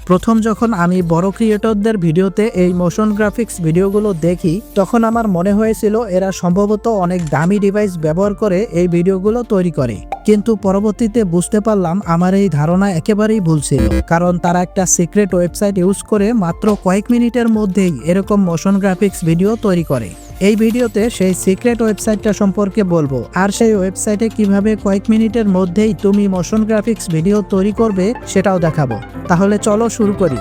প্রথম যখন আমি বড় ক্রিয়েটরদের ভিডিওতে এই মোশন গ্রাফিক্স ভিডিওগুলো দেখি তখন আমার মনে হয়েছিল এরা সম্ভবত অনেক দামি ডিভাইস ব্যবহার করে এই ভিডিওগুলো তৈরি করে, কিন্তু পরবর্তীতে বুঝতে পারলাম আমার এই ধারণা একেবারেই ভুল ছিল। কারণ তারা একটা সিক্রেট ওয়েবসাইট ইউজ করে মাত্র কয়েক মিনিটের মধ্যেই এরকম মোশন গ্রাফিক্স ভিডিও তৈরি করে। এই ভিডিওতে সেই সিক্রেট ওয়েবসাইটটা সম্পর্কে বলবো, আর সেই ওয়েবসাইটে কিভাবে কয়েক মিনিটের মধ্যেই তুমি মোশন গ্রাফিক্স ভিডিও তৈরি করবে সেটাও দেখাবো। তাহলে চলো শুরু করি।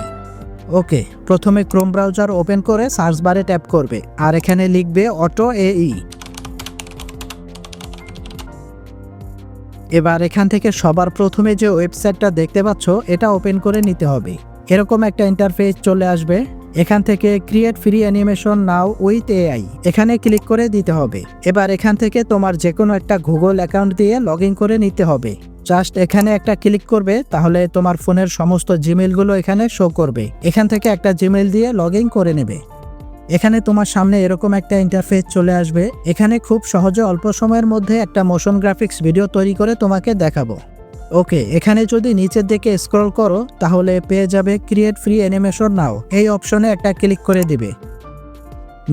ওকে, প্রথমে ক্রোম ব্রাউজার ওপেন করে সার্চ বারে ট্যাপ করবে আর এখানে লিখবে অটো এই। এবার এখান থেকে সবার প্রথমে যে ওয়েবসাইটটা দেখতে পাচ্ছ এটা ওপেন করে নিতে হবে। এরকম একটা ইন্টারফেস চলে আসবে। এখান থেকে create free animation now with AI এখানে ক্লিক করে দিতে হবে। এবার এখান থেকে তোমার যে কোনো একটা গুগল অ্যাকাউন্ট দিয়ে লগ ইন করে নিতে হবে। জাস্ট এখানে একটা ক্লিক করবে, তাহলে তোমার ফোনের সমস্ত জিমেইলগুলো এখানে শো করবে। এখান থেকে একটা জিমেইল দিয়ে লগ ইন করে নেবে। এখানে তোমার সামনে এরকম একটা ইন্টারফেস চলে আসবে। এখানে খুব সহজে অল্প সময়ের মধ্যে একটা মোশন গ্রাফিক্স ভিডিও তৈরি করে তোমাকে দেখাবো। ওকে, এখানে যদি নিচের দিকে স্ক্রল করো তাহলে পেয়ে যাবে ক্রিয়েট ফ্রি অ্যানিমেশন নাও, এই অপশনে একটা ক্লিক করে দিবে।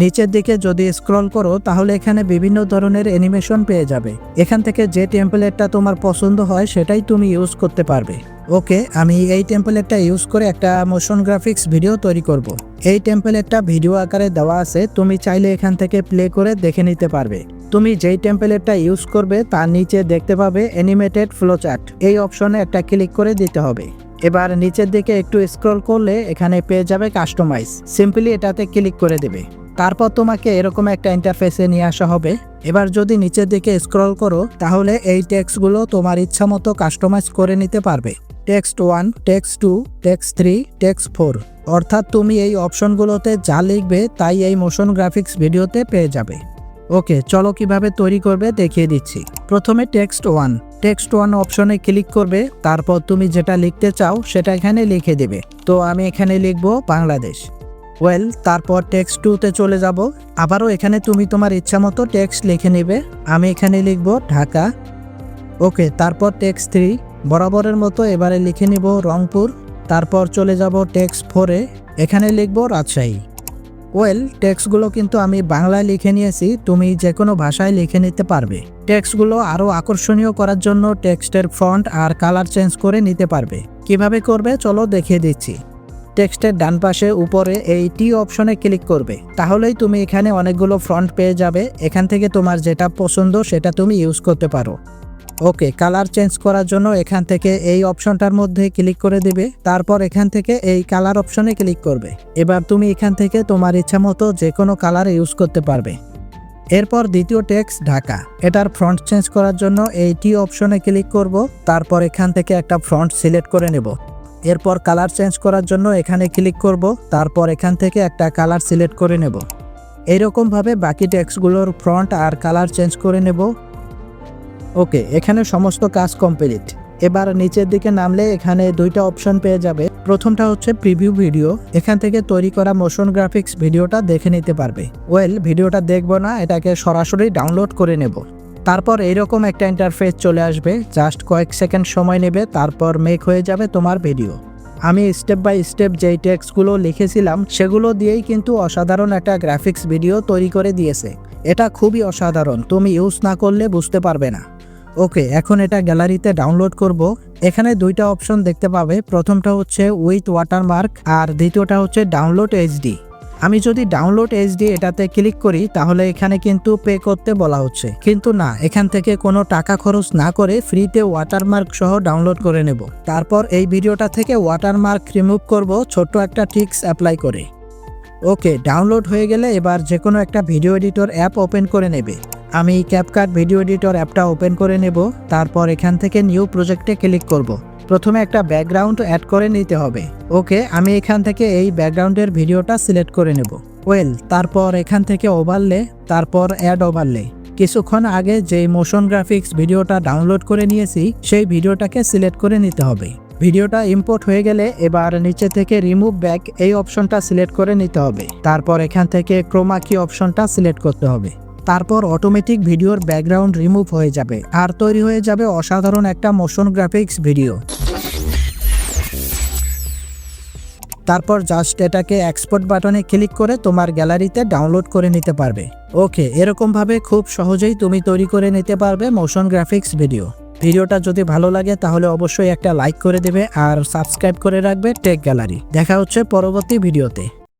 নিচের দিকে যদি স্ক্রল করো তাহলে এখানে বিভিন্ন ধরনের অ্যানিমেশন পেয়ে যাবে। এখান থেকে যে টেমপ্লেটটা তোমার পছন্দ হয় সেটাই তুমি ইউজ করতে পারবে। ওকে, আমি এই টেমপ্লেটটা ইউজ করে একটা মোশন গ্রাফিক্স ভিডিও তৈরি করব। এই টেমপ্লেটটা ভিডিও আকারে দেওয়া আছে, তুমি চাইলে এখান থেকে প্লে করে দেখে নিতে পারবে। তুমি যেই টেমপ্লেটটা ইউজ করবে তার নিচে দেখতে পাবে অ্যানিমেটেড ফ্লোচার্ট, এই অপশনে একটা ক্লিক করে দিতে হবে। এবার নিচের দিকে একটু স্ক্রল করলে এখানে পেয়ে যাবে কাস্টমাইজ, সিম্পলি এটাতে ক্লিক করে দেবে। তারপর তোমাকে এরকম একটা ইন্টারফেসে নিয়ে আসা হবে। এবার যদি নিচের দিকে স্ক্রল করো তাহলে এই টেক্সটগুলো তোমার ইচ্ছা মতো কাস্টমাইজ করে নিতে পারবে। টেক্সট 1, টেক্সট 2, টেক্সট 3, টেক্সট 4, অর্থাৎ তুমি এই অপশনগুলোতে যা লিখবে তাই এই মোশন গ্রাফিক্স ভিডিওতে পেয়ে যাবে। ওকে, চলো কিভাবে তৈরি করবে দেখিয়ে দিচ্ছি। প্রথমে টেক্সট 1 অপশনে ক্লিক করবে, তারপর তুমি যেটা লিখতে চাও সেটা এখানে লিখে দেবে। তো আমি এখানে লিখব বাংলাদেশ। তারপর টেক্সট 2তে চলে যাব। আবারও এখানে তুমি তোমার ইচ্ছা মতো টেক্সট লিখে নেবে। আমি এখানে লিখব ঢাকা। ওকে, তারপর টেক্সট 3 বরাবরের মতো এবারে লিখে নিব রংপুর। তারপর চলে যাব টেক্সট 4-এ, এখানে লিখব রাজশাহী। টেক্সটগুলো কিন্তু আমি বাংলায় লিখে নিয়েছি, তুমি যে কোনো ভাষায় লিখে নিতে পারবে। টেক্সটগুলো আরও আকর্ষণীয় করার জন্য টেক্সটের ফন্ট আর কালার চেঞ্জ করে নিতে পারবে। কিভাবে করবে চলো দেখিয়ে দিচ্ছি। টেক্সটের ডান পাশে উপরে এই টি অপশনে ক্লিক করবে, তাহলেই তুমি এখানে অনেকগুলো ফন্ট পেয়ে যাবে। এখান থেকে তোমার যেটা পছন্দ সেটা তুমি ইউজ করতে পারো। ওকে, কালার চেঞ্জ করার জন্য এখান থেকে এই অপশনটার মধ্যে ক্লিক করে দিবে। তারপর এখান থেকে এই কালার অপশনে ক্লিক করবে। এবার তুমি এখান থেকে তোমার ইচ্ছা মতো যে কোনো কালার ইউজ করতে পারবে। এরপর দ্বিতীয় টেক্সট ঢাকা, এটার ফ্রন্ট চেঞ্জ করার জন্য এই টি অপশনে ক্লিক করব। তারপর এখান থেকে একটা ফ্রন্ট সিলেক্ট করে নেব। এরপর কালার চেঞ্জ করার জন্য এখানে ক্লিক করব। তারপর এখান থেকে একটা কালার সিলেক্ট করে নেব। এইরকমভাবে বাকি টেক্সটগুলোর ফ্রন্ট আর কালার চেঞ্জ করে নেব। ওকে, এখানে সমস্ত কাজ কমপ্লিট। এবার নিচের দিকে নামলে এখানে দুইটা অপশন পেয়ে যাবে। প্রথমটা হচ্ছে প্রিভিউ ভিডিও, এখান থেকে তৈরি করা মোশন গ্রাফিক্স ভিডিওটা দেখে নিতে পারবে। ভিডিওটা দেখবো না, এটাকে সরাসরি ডাউনলোড করে নেব। তারপর এইরকম একটা ইন্টারফেস চলে আসবে, জাস্ট কয়েক সেকেন্ড সময় নেবে, তারপর মেক হয়ে যাবে তোমার ভিডিও। আমি স্টেপ বাই স্টেপ যেই টেক্সটগুলো লিখেছিলাম সেগুলো দিয়েই কিন্তু অসাধারণ একটা গ্রাফিক্স ভিডিও তৈরি করে দিয়েছে। এটা খুবই অসাধারণ, তুমি ইউজ না করলে বুঝতে পারবে না। ওকে, এখন এটা গ্যালারিতে ডাউনলোড করব। এখানে দুইটা অপশন দেখতে পাবে, প্রথমটা হচ্ছে উইথ ওয়াটারমার্ক আর দ্বিতীয়টা হচ্ছে ডাউনলোড এইচডি। আমি যদি ডাউনলোড এইচডি এটাতে ক্লিক করি তাহলে এখানে কিন্তু পে করতে বলা হচ্ছে, কিন্তু না, এখান থেকে কোনো টাকা খরচ না করে ফ্রিতে ওয়াটারমার্ক সহ ডাউনলোড করে নেব। তারপর এই ভিডিওটা থেকে ওয়াটারমার্ক রিমুভ করব ছোট্ট একটা ট্রিক্স অ্যাপ্লাই করে। ওকে, ডাউনলোড হয়ে গেলে এবার যে কোনো একটা ভিডিও এডিটর অ্যাপ ওপেন করে নেবে। আমি ক্যাপকাট ভিডিও এডিটর অ্যাপটা ওপেন করে নেব। তারপর এখান থেকে নিউ প্রজেক্টে ক্লিক করব। প্রথমে একটা ব্যাকগ্রাউন্ড অ্যাড করে নিতে হবে। ওকে, আমি এখান থেকে এই ব্যাকগ্রাউন্ডের ভিডিওটা সিলেক্ট করে নেব। তারপর এখান থেকে ওভারলে, তারপর অ্যাড ওভারলে। কিছুক্ষণ আগে যেই মোশন গ্রাফিক্স ভিডিওটা ডাউনলোড করে নিয়েছি সেই ভিডিওটাকে সিলেক্ট করে নিতে হবে। ভিডিওটা ইম্পোর্ট হয়ে গেলে এবার নিচে থেকে রিমুভ ব্যাক এই অপশনটা সিলেক্ট করে নিতে হবে। তারপর এখান থেকে ক্রোমা কি অপশনটা সিলেক্ট করতে হবে। তারপর অটোমেটিক ভিডিওর ব্যাকগ্রাউন্ড রিমুভ হয়ে যাবে আর তৈরি হয়ে যাবে অসাধারণ একটা মোশন গ্রাফিক্স ভিডিও। তারপর জাস্ট এটাকে এক্সপোর্ট বাটনে ক্লিক করে তোমার গ্যালারিতে ডাউনলোড করে নিতে পারবে। ওকে, এরকমভাবে খুব সহজেই তুমি তৈরি করে নিতে পারবে মোশন গ্রাফিক্স ভিডিও। ভিডিওটা যদি ভালো লাগে তাহলে অবশ্যই একটা লাইক করে দেবে আর সাবস্ক্রাইব করে রাখবে টেক গ্যালারি। দেখা হচ্ছে পরবর্তী ভিডিওতে।